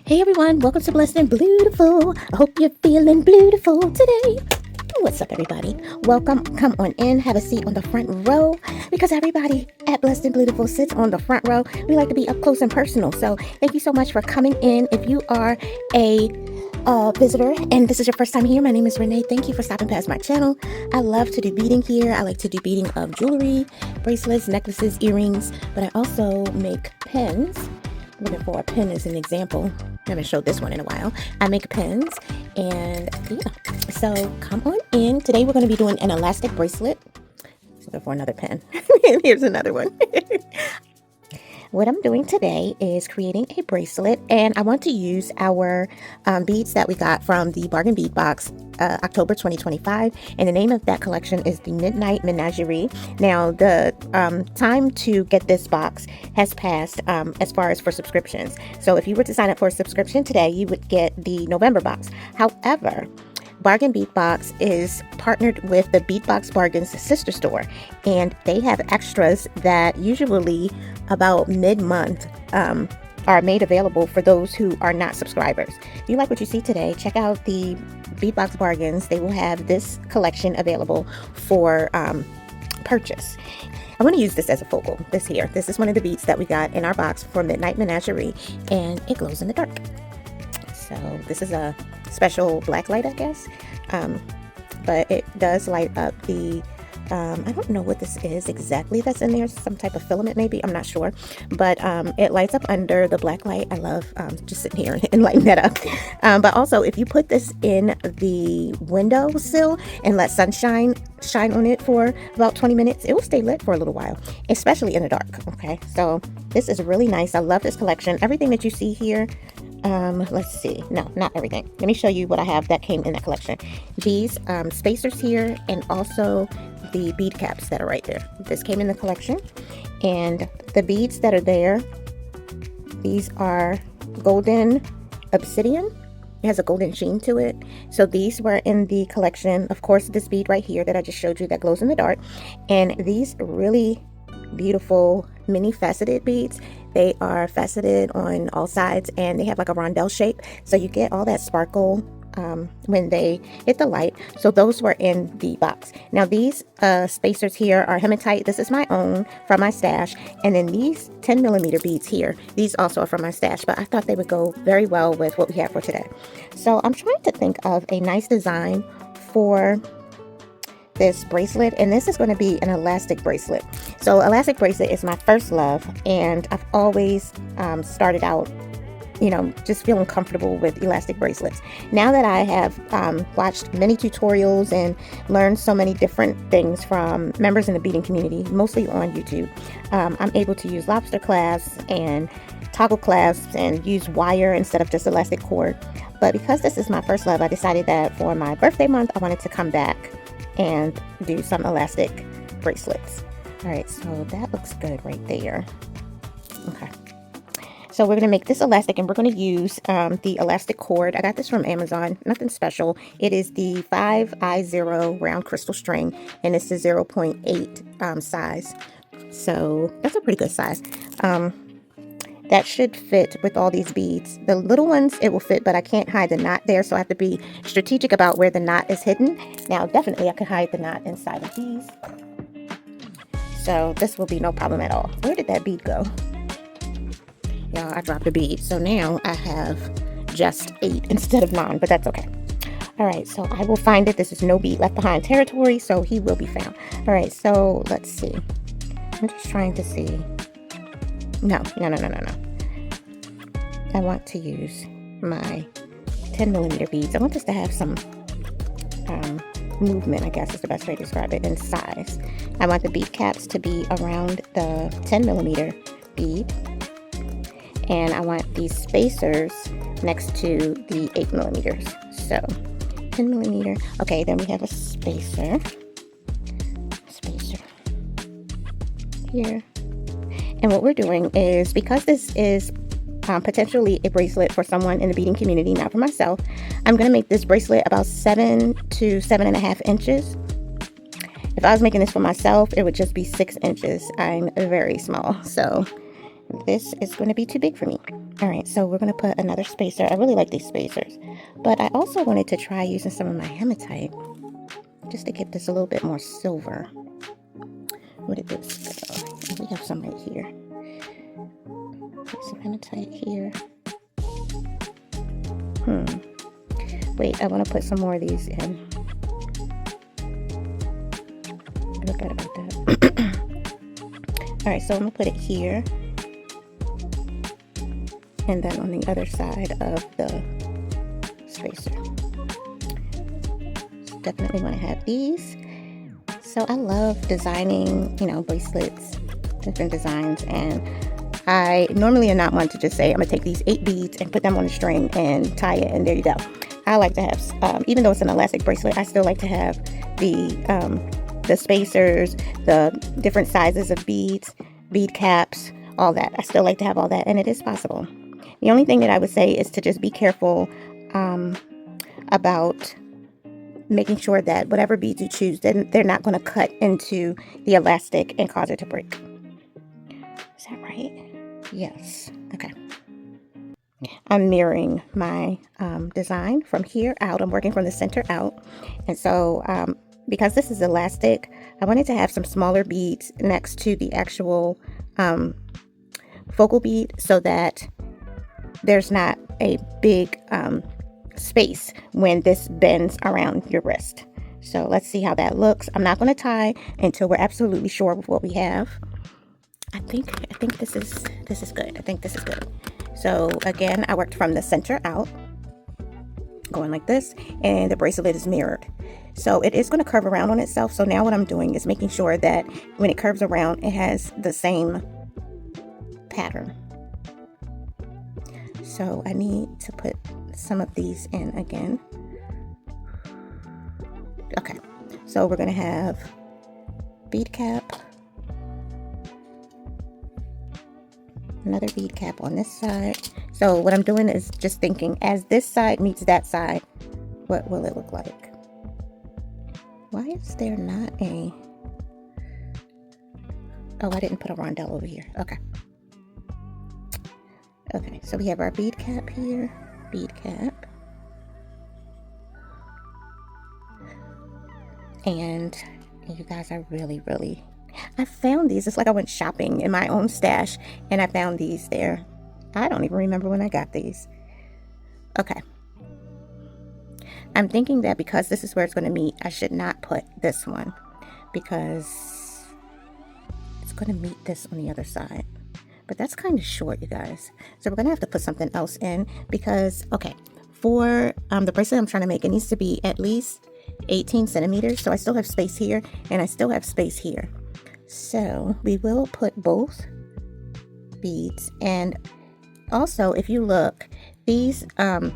Hey everyone, welcome to Blessed and Beautiful. I hope you're feeling beautiful today. What's up, everybody? Welcome. Come on in, have a seat on the front row because everybody at Blessed and Beautiful sits on the front row. We like to be up close and personal. So thank you so much for coming in. If you are a visitor and this is your first time here, my name is Renee. Thank you for stopping past my channel. I love to do beading here. I like to do beading of jewelry, bracelets, necklaces, earrings, but I also make pins. Looking for a pin as an example. I haven't showed this one in a while. I make pins and yeah. So come on in. Today we're going to be doing an elastic bracelet. Looking for another pin. Here's another one. What I'm doing today is creating a bracelet, and I want to use our beads that we got from the Bargain Bead Box October 2025, and the name of that collection is the Midnight Menagerie. Now, the time to get this box has passed as far as for subscriptions. So if you were to sign up for a subscription today, you would get the November box. However, Bargain Bead Box is partnered with the Beatbox Bargain's sister store, and they have extras that usually about mid-month are made available for those who are not subscribers. If you like what you see today, check out the Beatbox Bargains. They will have this collection available for purchase. I want to use this as a focal. This is one of the beads that we got in our box for Midnight Menagerie, and it glows in the dark. So this is a special black light, I guess, but it does light up the I don't know what this is exactly that's in there, some type of filament maybe, I'm not sure, but it lights up under the black light. I love just sitting here and lighting that up, but also if you put this in the windowsill and let sunshine shine on it for about 20 minutes, it will stay lit for a little while, especially in the dark. Okay, so this is really nice. I love this collection. Everything that you see here, let's see, no, not everything. Let me show you what I have that came in that collection. These spacers here, and also the bead caps that are right there. This came in the collection, and the beads that are there, these are golden obsidian. It has a golden sheen to it. So these were in the collection. Of course, this bead right here that I just showed you that glows in the dark, and these really beautiful mini faceted beads. They are faceted on all sides, and they have like a rondelle shape, so you get all that sparkle when they hit the light. So those were in the box. Now these spacers here are hematite. This is my own from my stash, and then these 10mm beads here, these also are from my stash, but I thought they would go very well with what we have for today. So I'm trying to think of a nice design for this bracelet, and this is going to be an elastic bracelet. So elastic bracelet is my first love, and I've always started out, you know, just feeling comfortable with elastic bracelets. Now that I have watched many tutorials and learned so many different things from members in the beading community, mostly on YouTube, I'm able to use lobster clasps and toggle clasps and use wire instead of just elastic cord. But because this is my first love, I decided that for my birthday month, I wanted to come back and do some elastic bracelets. All right, so that looks good right there. Okay, so we're going to make this elastic, and we're going to use the elastic cord. I got this from Amazon, nothing special. It is the 5I0 round crystal string, and it's the 0.8 size. So that's a pretty good size. That should fit with all these beads. The little ones, it will fit, but I can't hide the knot there, so I have to be strategic about where the knot is hidden. Now, definitely I could hide the knot inside of these. So this will be no problem at all. Where did that bead go? Y'all, I dropped a bead. So now I have just 8 instead of 9, but that's okay. All right, so I will find it. This is no bead left behind territory, so he will be found. All right, so let's see. I'm just trying to see. No. I want to use my 10mm beads. I want this to have some movement, I guess is the best way to describe it, in size. I want the bead caps to be around the 10mm bead, and I want these spacers next to the 8mm. So 10mm. Okay, then we have a spacer here. And what we're doing is, because this is potentially a bracelet for someone in the beading community, not for myself, I'm going to make this bracelet about 7 to 7.5 inches. If I was making this for myself, it would just be 6 inches. I'm very small, so this is going to be too big for me. All right, so we're going to put another spacer. I really like these spacers, but I also wanted to try using some of my hematite just to give this a little bit more silver. Where did this go? We have some right here. Some hematite here. Wait, I want to put some more of these in. I forgot about that. Alright, so I'm going to put it here. And then on the other side of the spacer. So definitely want to have these. So I love designing, you know, bracelets, different designs, and I normally am not one to just say I'm gonna take these 8 beads and put them on a string and tie it, and there you go. I like to have, even though it's an elastic bracelet, I still like to have the spacers, the different sizes of beads, bead caps, all that. I still like to have all that, and it is possible. The only thing that I would say is to just be careful about making sure that whatever beads you choose, then they're not going to cut into the elastic and cause it to break. Is that right? Yes. Okay. I'm mirroring my design from here out. I'm working from the center out. And so because this is elastic, I wanted to have some smaller beads next to the actual focal bead so that there's not a big space when this bends around your wrist. So let's see how that looks. I'm not going to tie until we're absolutely sure with what we have. I think this is good. I think this is good. So again, I worked from the center out, going like this, and the bracelet is mirrored. So it is going to curve around on itself. So now what I'm doing is making sure that when it curves around, it has the same pattern. So I need to put some of these in again. Okay, so we're going to have bead cap, another bead cap on this side. So what I'm doing is just thinking, as this side meets that side, what will it look like? Why is there not a... Oh, I didn't put a rondelle over here. Okay. Okay, so we have our bead cap here, bead cap. And you guys are really, I found these. It's like I went shopping in my own stash and I found these there. I don't even remember when I got these. Okay. I'm thinking that because this is where it's going to meet, I should not put this one because it's going to meet this on the other side. But that's kind of short, you guys. So we're going to have to put something else in because, okay, for the bracelet I'm trying to make, it needs to be at least 18 centimeters. So I still have space here and I still have space here. So we will put both beads. And also, if you look, these, all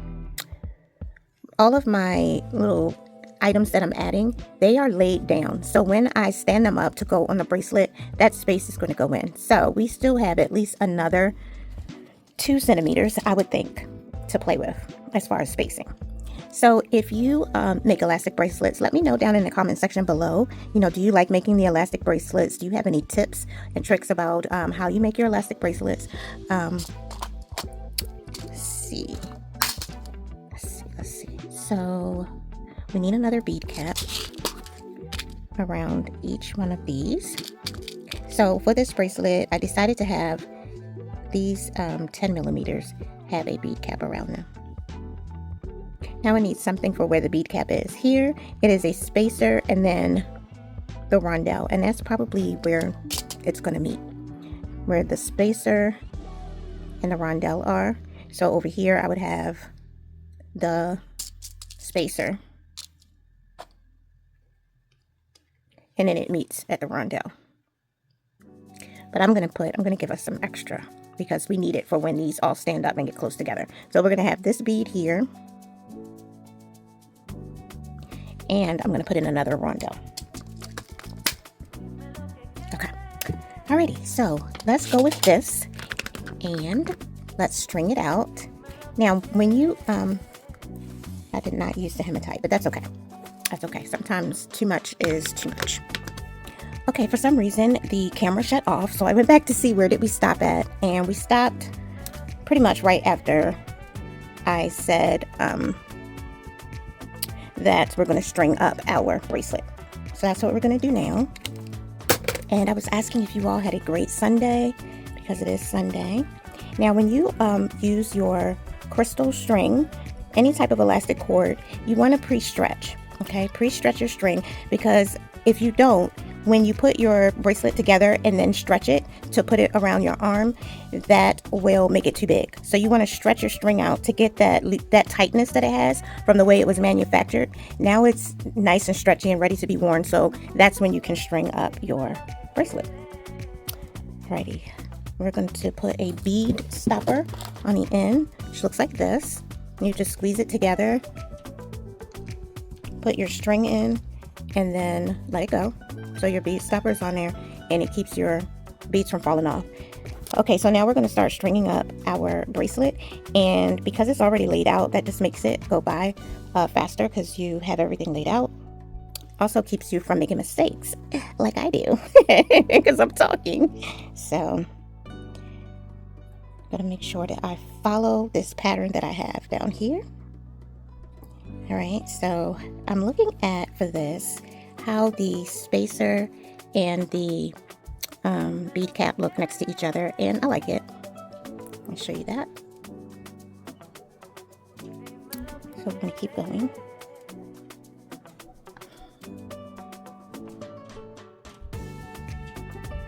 of my little items that I'm adding, they are laid down. So when I stand them up to go on the bracelet, that space is going to go in. So we still have at least another 2 centimeters, I would think, to play with as far as spacing. So if you make elastic bracelets, let me know down in the comment section below. You know, do you like making the elastic bracelets? Do you have any tips and tricks about how you make your elastic bracelets? Let's see. So we need another bead cap around each one of these. So for this bracelet, I decided to have these 10 millimeters have a bead cap around them. Now I need something for where the bead cap is. Here it is a spacer and then the rondelle, and that's probably where it's going to meet, where the spacer and the rondelle are. So over here I would have the spacer and then it meets at the rondelle. But I'm going to give us some extra because we need it for when these all stand up and get close together. So we're going to have this bead here. And I'm going to put in another rondelle. Okay. Alrighty, so let's go with this. And let's string it out. Now, when you, I did not use the hematite, but that's okay. That's okay. Sometimes too much is too much. Okay, for some reason the camera shut off, so I went back to see where did we stop at, and we stopped pretty much right after I said that we're going to string up our bracelet. So that's what we're going to do now. And I was asking if you all had a great Sunday, because it is Sunday. Now when you use your crystal string, any type of elastic cord, you want to pre-stretch. Okay, pre-stretch your string, because if you don't, when you put your bracelet together and then stretch it to put it around your arm, that will make it too big. So you want to stretch your string out to get that tightness that it has from the way it was manufactured. Now it's nice and stretchy and ready to be worn, so that's when you can string up your bracelet. Alrighty, we're going to put a bead stopper on the end, which looks like this. You just squeeze it together, put your string in, and then let it go. So your bead stopper is on there, and it keeps your beads from falling off. Okay, so now we're going to start stringing up our bracelet, and because it's already laid out, that just makes it go by faster because you have everything laid out. Also keeps you from making mistakes like I do because I'm talking. So gotta make sure that I follow this pattern that I have down here. All right, so I'm looking at, for this, how the spacer and the bead cap look next to each other, and I like it. I'll show you that. So we're going to keep going.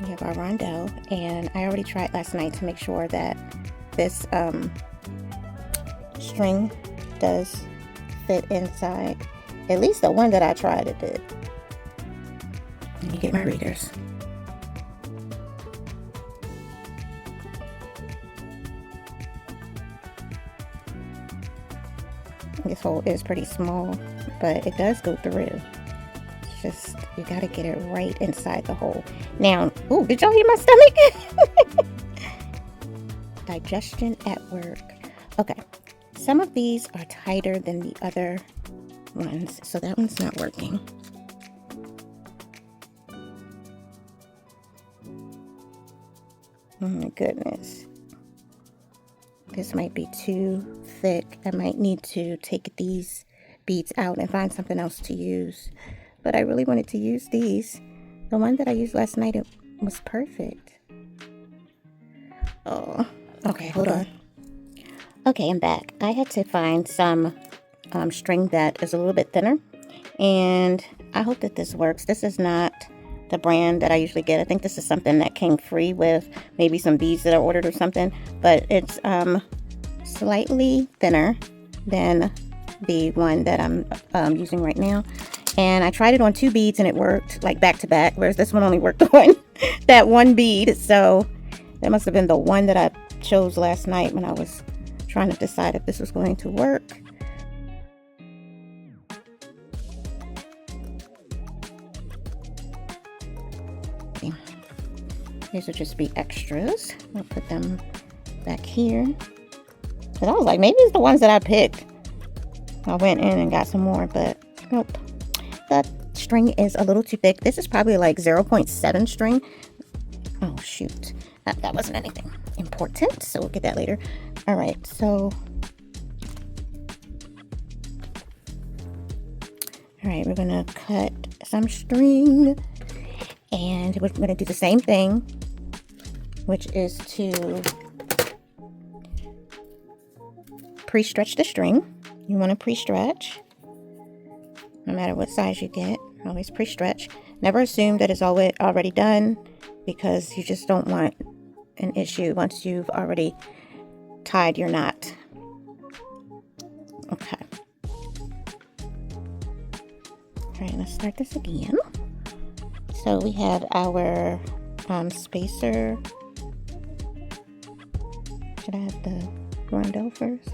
We have our rondelle, and I already tried last night to make sure that this string does fit inside. At least the one that I tried, it did. Let me get my readers. This hole is pretty small, but it does go through. It's just, you gotta get it right inside the hole. Now, ooh, did y'all hear my stomach? Digestion at work. Okay, some of these are tighter than the other ones, so that one's not working. Oh my goodness. This might be too thick. I might need to take these beads out and find something else to use. But I really wanted to use these. The one that I used last night, it was perfect. Oh, okay, hold on. Okay, I'm back. I had to find some string that is a little bit thinner. And I hope that this works. This is not the brand that I usually get. I think this is something that came free with maybe some beads that I ordered or something, but it's slightly thinner than the one that I'm using right now. And I tried it on 2 beads and it worked like back to back, whereas this one only worked on that 1 bead. So that must have been the one that I chose last night when I was trying to decide if this was going to work. These will just be extras. I'll put them back here. Because I was like, maybe it's the ones that I picked. I went in and got some more, but nope. The string is a little too thick. This is probably like 0.7 string. Oh, shoot. That wasn't anything important, so we'll get that later. All right, so. All right, we're going to cut some string. And we're going to do the same thing, which is to pre-stretch the string. You want to pre-stretch, no matter what size you get. Always pre-stretch. Never assume that it's already done, because you just don't want an issue once you've already tied your knot. Okay. All right, let's start this again. So we have our spacer. Should I have the rondelle first?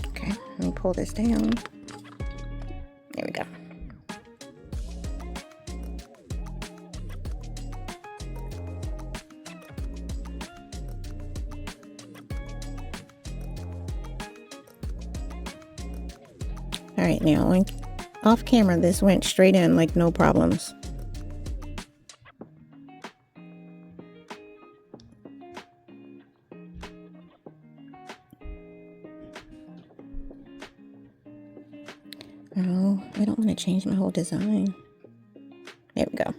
Okay, let me pull this down. There we go. All right, now off camera, this went straight in like no problems. Oh, I don't want to change my whole design. There we go.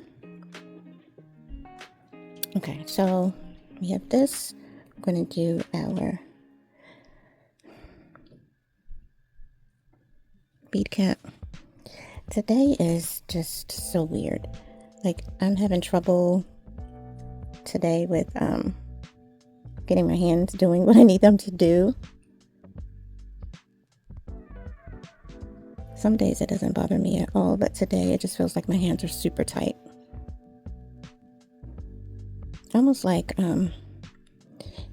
Okay, so we have this. I'm going to do our bead cap. Today is just so weird. Like, I'm having trouble today with getting my hands doing what I need them to do. Some days it doesn't bother me at all, but today it just feels like my hands are super tight. Almost like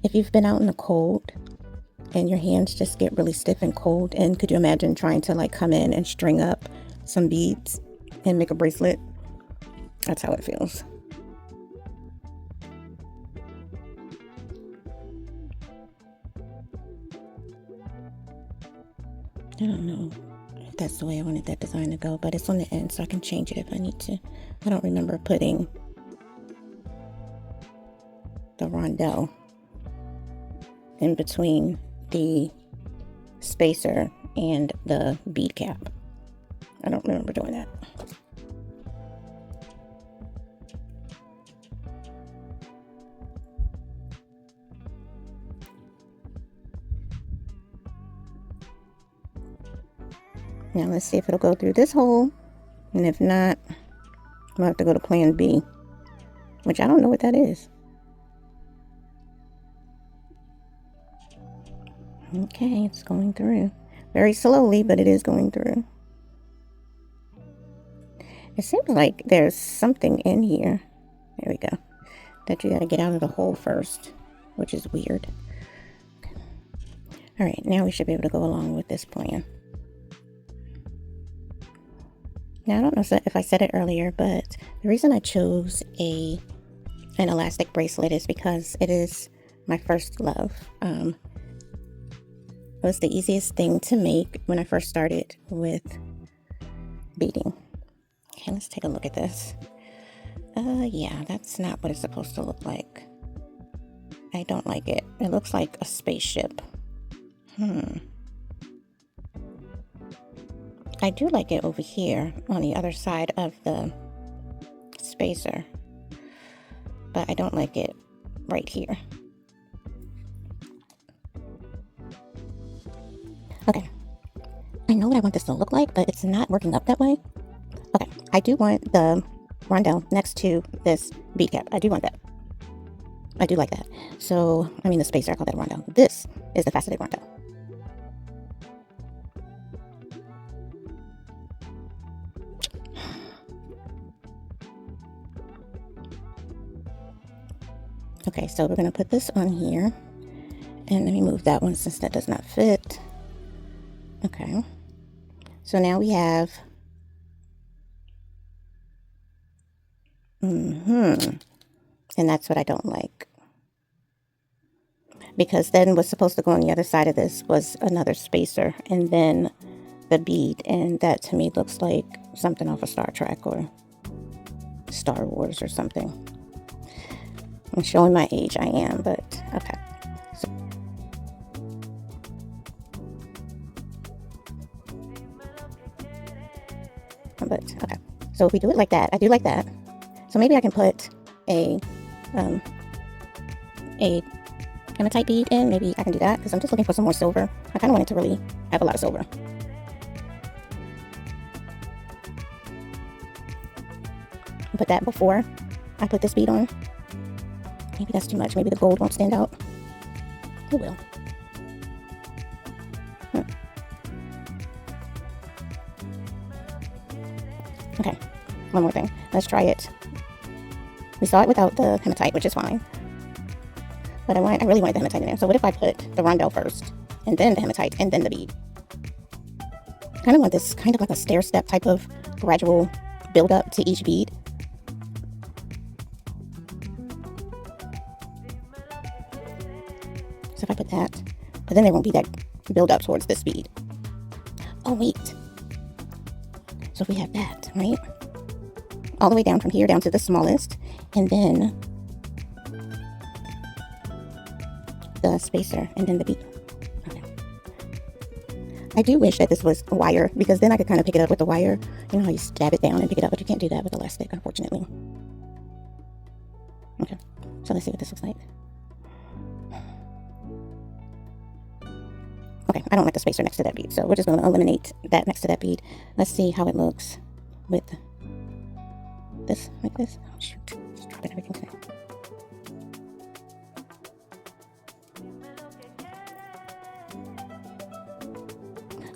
if you've been out in the cold and your hands just get really stiff and cold, and could you imagine trying to like come in and string up some beads and make a bracelet? That's how it feels. I don't know if that's the way I wanted that design to go, but it's on the end, so I can change it if I need to. I don't remember putting the rondelle in between the spacer and the bead cap. I don't remember doing that. Now let's see if it'll go through this hole, and if not, I'll have to go to plan B, which I don't know what that is. Okay, it's going through. Very slowly, but it is going through. It seems like there's something in here. There we go. That you gotta get out of the hole first, which is weird. Okay. All right, now we should be able to go along with this plan. Now, I don't know if I said it earlier, but the reason I chose an elastic bracelet is because it is my first love. It was the easiest thing to make when I first started with beading. Okay, let's take a look at this. Yeah, that's not what it's supposed to look like. I don't like it. It looks like a spaceship. I do like it over here on the other side of the spacer, but I don't like it right here. Okay, I know what I want this to look like, but it's not working up that way. Okay, I do want the rondelle next to this bead cap. I do want that. I do like that. So, I mean the spacer, I call that a rondelle. This is the faceted rondelle. Okay, so we're going to put this on here, and let me move that one since that does not fit. Okay, so now we have and that's what I don't like, because then what's supposed to go on the other side of this was another spacer and then the bead, and that to me looks like something off of Star Trek or Star Wars or something. I'm showing my age, I am, but okay. So, but okay, so if we do it like that, I do like that. So maybe I can put a hematite bead in. Maybe I can do that because I'm just looking for some more silver. I kind of want it to really have a lot of silver. Put that before I put this bead on. Maybe that's too much. Maybe the gold won't stand out. It will. Okay, one more thing. Let's try it. We saw it without the hematite, which is fine. But I really wanted the hematite in there. So what if I put the rondelle first, and then the hematite, and then the bead? I kind of want this kind of like a stair-step type of gradual build-up to each bead. So if I put that, but then there won't be that build up towards this bead. Oh wait, So if we have that, right? All the way down from here down to the smallest, and then the spacer, and then the bead. Okay. I do wish that this was wire, because then I could kind of pick it up with the wire. You know how you stab it down and pick it up, but you can't do that with elastic, unfortunately. Okay, so let's see what this looks like. Okay, I don't like the spacer next to that bead, so we're just going to eliminate that next to that bead. Let's see how it looks with this, like this. Oh, shoot. Just dropping everything today.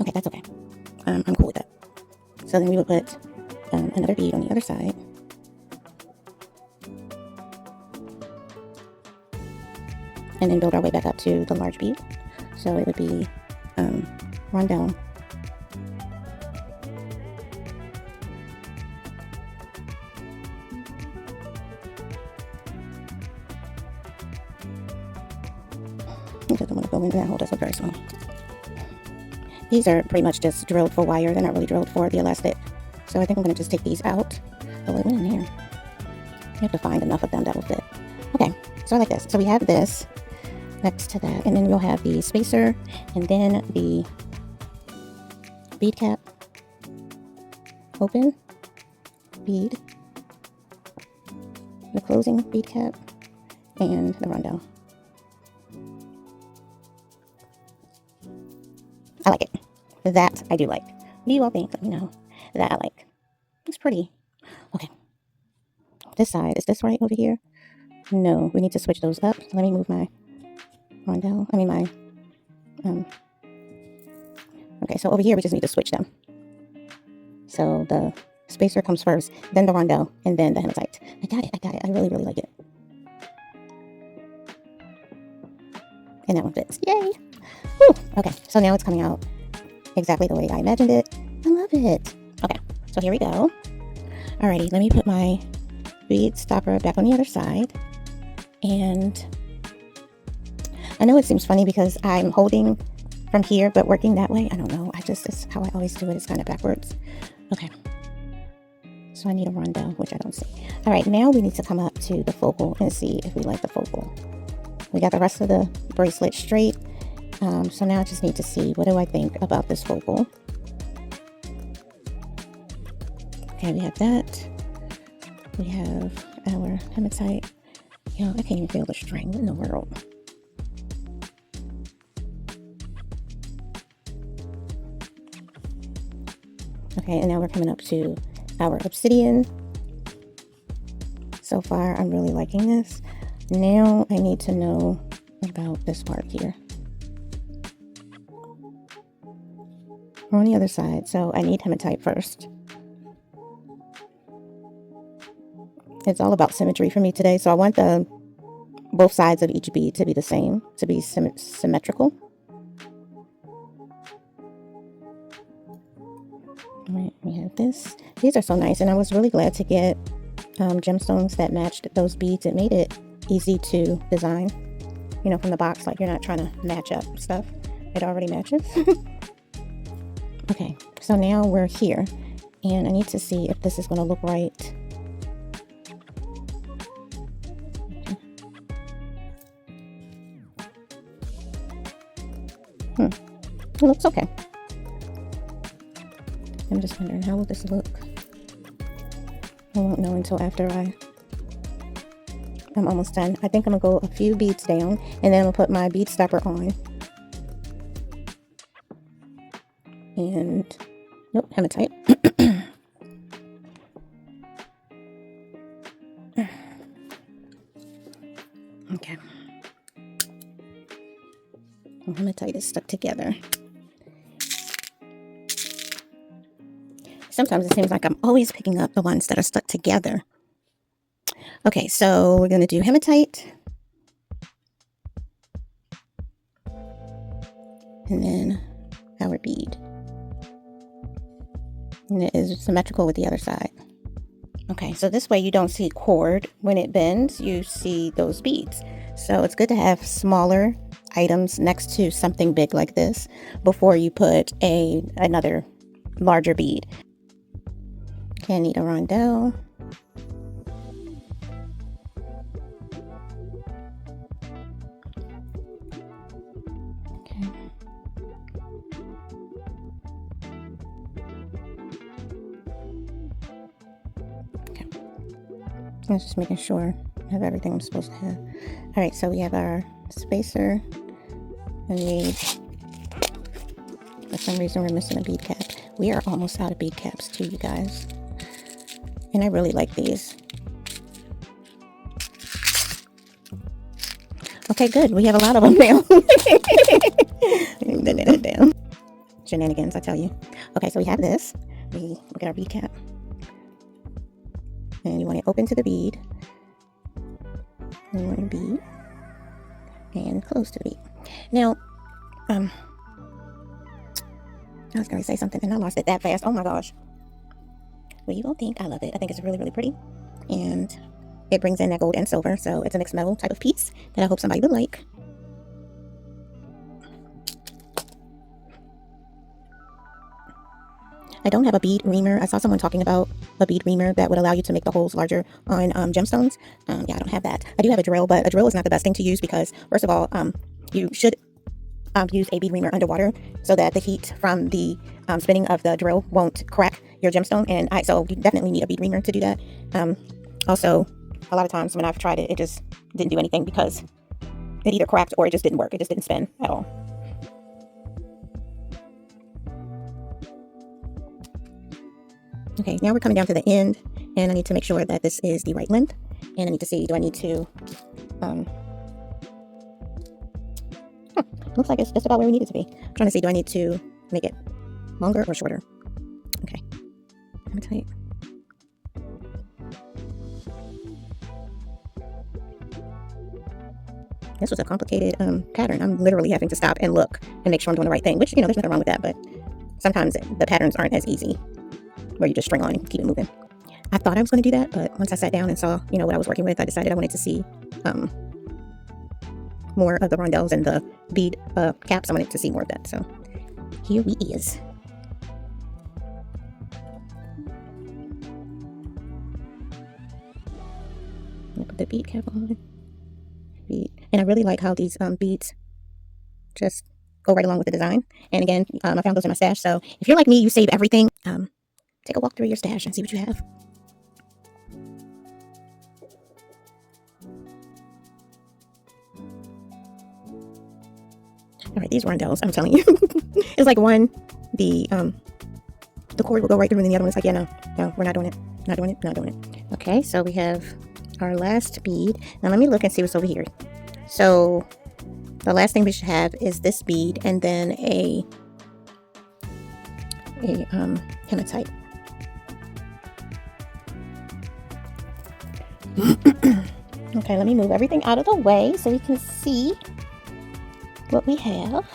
Okay, that's okay. I'm cool with that. So then we would put another bead on the other side. And then build our way back up to the large bead. So it would be rondelle. It doesn't want to go into that hole, that's very small. These are pretty much just drilled for wire. They're not really drilled for the elastic. So I think I'm going to just take these out. Oh, it went in there. You have to find enough of them that will fit. Okay, so I like this. So we have this next to that, and then we'll have the spacer, and then the bead cap, open, bead, the closing bead cap, and the rondelle. I like it. That I do like. What do you all think? Let me know. That I like. It's pretty. Okay. This side, is this right over here? No, we need to switch those up. So let me move my rondelle. I mean my okay, so over here we just need to switch them. So the spacer comes first, then the rondelle, and then the hematite. I got it. I really like it. And that one fits. Yay! Whew. Okay, so now it's coming out exactly the way I imagined it. I love it. Okay, so here we go. Alrighty, let me put my bead stopper back on the other side. And I know it seems funny because I'm holding from here but working that way. I don't know. It's how I always do it. It's kind of backwards. Okay. So I need a rondelle, which I don't see. All right, now we need to come up to the focal and see if we like the focal. We got the rest of the bracelet straight. So now I just need to see, what do I think about this focal? Okay, we have that. We have our hematite. Yo, I can't even feel the string. What in the world? Okay, and now we're coming up to our obsidian. So far, I'm really liking this. Now I need to know about this part here. We're on the other side, so I need hematite first. It's all about symmetry for me today, so I want both sides of each bead to be the same, to be symmetrical. All right, we have this. These are so nice, and I was really glad to get gemstones that matched those beads. It made it easy to design, you know, from the box. Like, you're not trying to match up stuff. It already matches. Okay, so now we're here, and I need to see if this is going to look right. It looks okay. I'm just wondering, how will this look? I won't know until after I'm almost done. I think I'm gonna go a few beads down, and then I'll put my bead stopper on. And nope, hematite. Okay. Hematite is stuck together. Sometimes it seems like I'm always picking up the ones that are stuck together. Okay, so we're going to do hematite. And then our bead. And it is symmetrical with the other side. Okay, so this way you don't see cord. When it bends, you see those beads. So it's good to have smaller items next to something big like this before you put another larger bead. Okay, I need a rondelle. Okay. Okay. I was just making sure I have everything I'm supposed to have. All right, so we have our spacer. I need, for some reason, we're missing a bead cap. We are almost out of bead caps too, you guys. And I really like these. Okay, good. We have a lot of them now. Let it down. Shenanigans, I tell you. Okay, so we have this. We look at our bead cap. And you want it open to the bead. And you want your bead. And close to the bead. Now, I was going to say something and I lost it that fast. Oh my gosh. Well, you won't think I love it. I think it's really, really pretty. And it brings in that gold and silver. So it's a mixed metal type of piece that I hope somebody would like. I don't have a bead reamer. I saw someone talking about a bead reamer that would allow you to make the holes larger on gemstones. Yeah, I don't have that. I do have a drill, but a drill is not the best thing to use because, first of all, you should use a bead reamer underwater so that the heat from the spinning of the drill won't crack your gemstone. And so you definitely need a bead reamer to do that. Also, a lot of times when I've tried it, it just didn't do anything because it either cracked or it just didn't work. It just didn't spin at all. Okay, now we're coming down to the end, and I need to make sure that this is the right length. And I need to see, do I need to, looks like it's just about where we need it to be. I'm trying to see, do I need to make it longer or shorter? Okay, hematite. This was a complicated pattern. I'm literally having to stop and look and make sure I'm doing the right thing, which, you know, there's nothing wrong with that, but sometimes the patterns aren't as easy where you just string on and keep it moving. I thought I was going to do that, but once I sat down and saw, you know, what I was working with, I decided I wanted to see more of the rondelles and the bead caps. I wanted to see more of that. So here we is. Put the bead cap on. Bead. And I really like how these beads just go right along with the design. And again, I found those in my stash. So if you're like me, you save everything. Take a walk through your stash and see what you have. All right, these rondelles, I'm telling you, it's like one, the cord will go right through, and then the other one is like, yeah, no, we're not doing it, not doing it, not doing it. Okay, so we have our last bead. Now let me look and see what's over here. So the last thing we should have is this bead, and then a hematite. Okay, let me move everything out of the way so we can see what we have.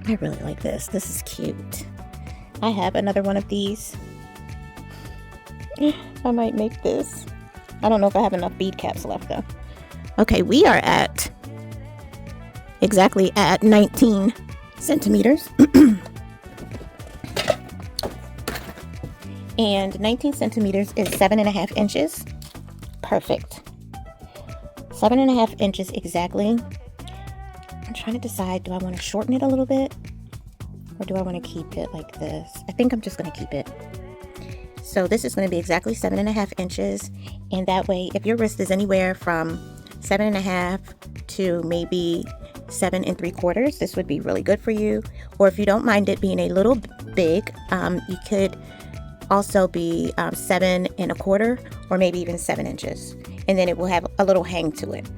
I really like this. This is cute. I have another one of these. I might make this. I don't know if I have enough bead caps left though. Okay, we are at exactly at 19 centimeters. And 19 centimeters is 7.5 inches. Perfect. 7.5 inches exactly. I'm trying to decide, do I want to shorten it a little bit? Or do I want to keep it like this? I think I'm just going to keep it. So this is going to be exactly 7.5 inches. And that way, if your wrist is anywhere from 7.5 to maybe 7 3/4, this would be really good for you. Or if you don't mind it being a little big, you could also be 7 1/4 or maybe even 7 inches. And then it will have a little hang to it.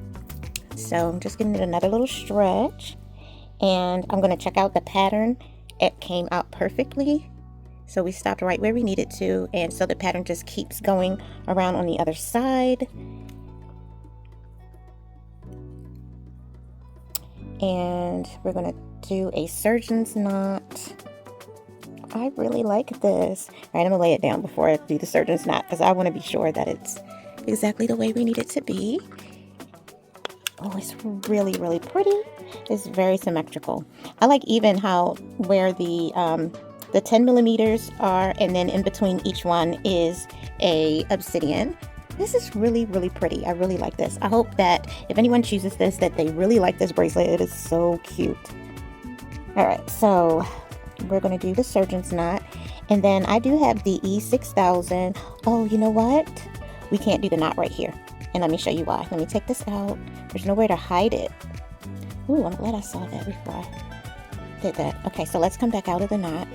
So I'm just giving it another little stretch. And I'm going to check out the pattern. It came out perfectly. So we stopped right where we needed to. And so the pattern just keeps going around on the other side. And we're going to do a surgeon's knot. I really like this. All right, I'm going to lay it down before I do the surgeon's knot because I want to be sure that it's exactly the way we need it to be. Oh, it's really, really pretty. It's very symmetrical. I like even how where the The 10 millimeters are, and then in between each one is a obsidian. This is really, really pretty. I really like this. I hope that if anyone chooses this, that they really like this bracelet. It is so cute. All right, so we're going to do the surgeon's knot. And then I do have the E6000. Oh, you know what? We can't do the knot right here. And let me show you why. Let me take this out. There's nowhere to hide it. Ooh, I'm glad I saw that before I did that. Okay, so let's come back out of the knot.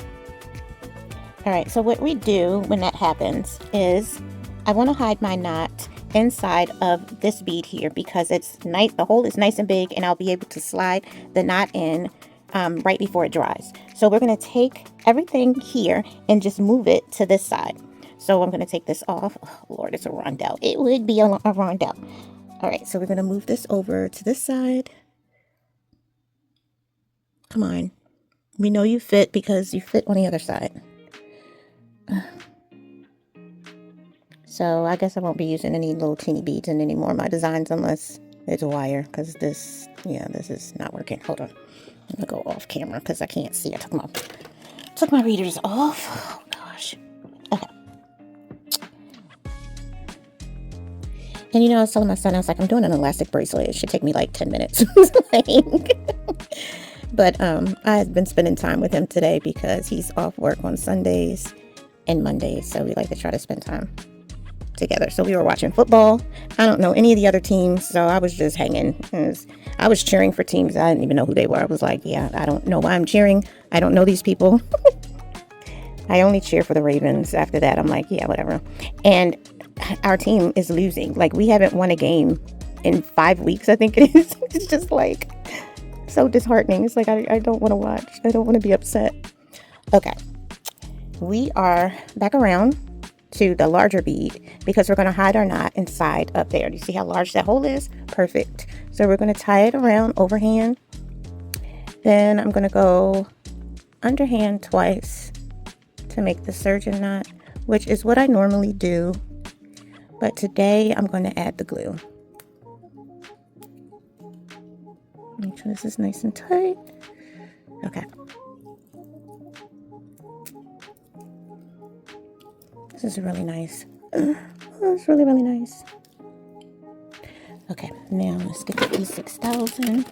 All right, so what we do when that happens is I want to hide my knot inside of this bead here because it's nice. The hole is nice and big, and I'll be able to slide the knot in right before it dries. So we're going to take everything here and just move it to this side. So I'm going to take this off. Oh, Lord, it's a rondelle. It would be a rondelle. All right, so we're going to move this over to this side. Come on. We know you fit because you fit on the other side. So I guess I won't be using any little teeny beads in any more of my designs unless it's a wire, because this, yeah, this is not working. Hold on. I'm going to go off camera because I can't see. I took my readers off. Oh, gosh. Okay. And you know, I was telling my son, I was like, I'm doing an elastic bracelet. It should take me like 10 minutes. But I've been spending time with him today because he's off work on Sundays and Mondays. So we like to try to spend time together. So we were watching football. I don't know any of the other teams, so I was just hanging. I was cheering for teams I didn't even know who they were. I was like, yeah, I don't know why I'm cheering. I don't know these people. I only cheer for the Ravens. After that, I'm like, yeah, whatever. And our team is losing. Like, we haven't won a game in 5 weeks, I think it is. It's just like so disheartening. It's like I don't want to watch. I don't want to be upset. Okay, we are back around to the larger bead because we're going to hide our knot inside up there. Do you see how large that hole is? Perfect. So we're going to tie it around overhand. Then I'm going to go underhand twice to make the surgeon knot, which is what I normally do. But today I'm going to add the glue. Make sure this is nice and tight. Okay. This is really nice. Oh, it's really, really nice. Okay, now let's get the E6000.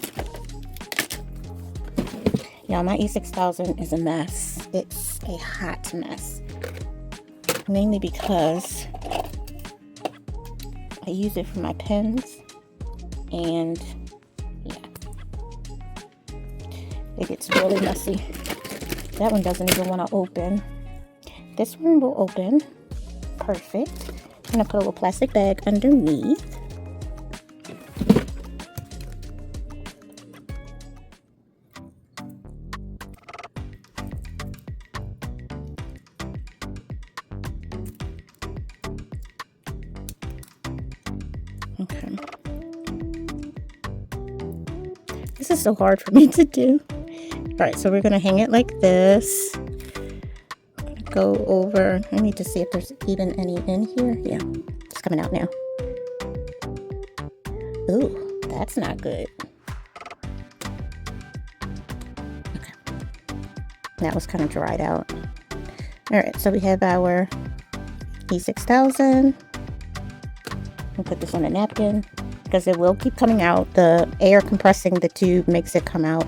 Y'all, my E6000 is a mess. It's a hot mess. Mainly because I use it for my pens. And yeah, it gets really messy. That one doesn't even want to open. This one will open. Perfect. I'm going to put a little plastic bag underneath. Okay. This is so hard for me to do. All right, so we're going to hang it like this. Go over. I need to see if there's even any in here. Yeah, it's coming out now. Ooh, that's not good. Okay. That was kind of dried out. All right, so we have our E6000. We'll put this on a napkin because it will keep coming out. The air compressing the tube makes it come out.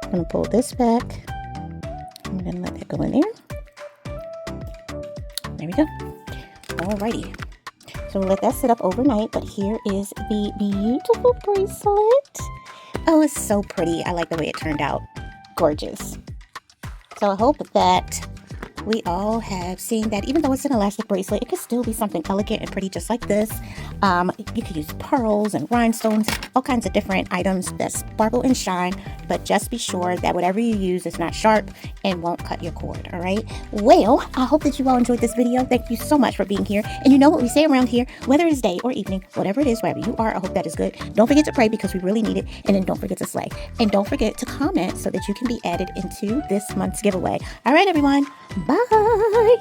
I'm going to pull this back. I'm going to let that go in there. There we go. Alrighty. So we'll let that sit up overnight. But here is the beautiful bracelet. Oh, it's so pretty. I like the way it turned out. Gorgeous. So I hope that we all have seen that even though it's an elastic bracelet, it could still be something elegant and pretty just like this. You could use pearls and rhinestones, all kinds of different items that sparkle and shine, but just be sure that whatever you use is not sharp and won't cut your cord, all right? Well, I hope that you all enjoyed this video. Thank you so much for being here. And you know what we say around here, whether it's day or evening, whatever it is, wherever you are, I hope that is good. Don't forget to pray because we really need it. And then don't forget to slay. And don't forget to comment so that you can be added into this month's giveaway. All right, everyone. Bye.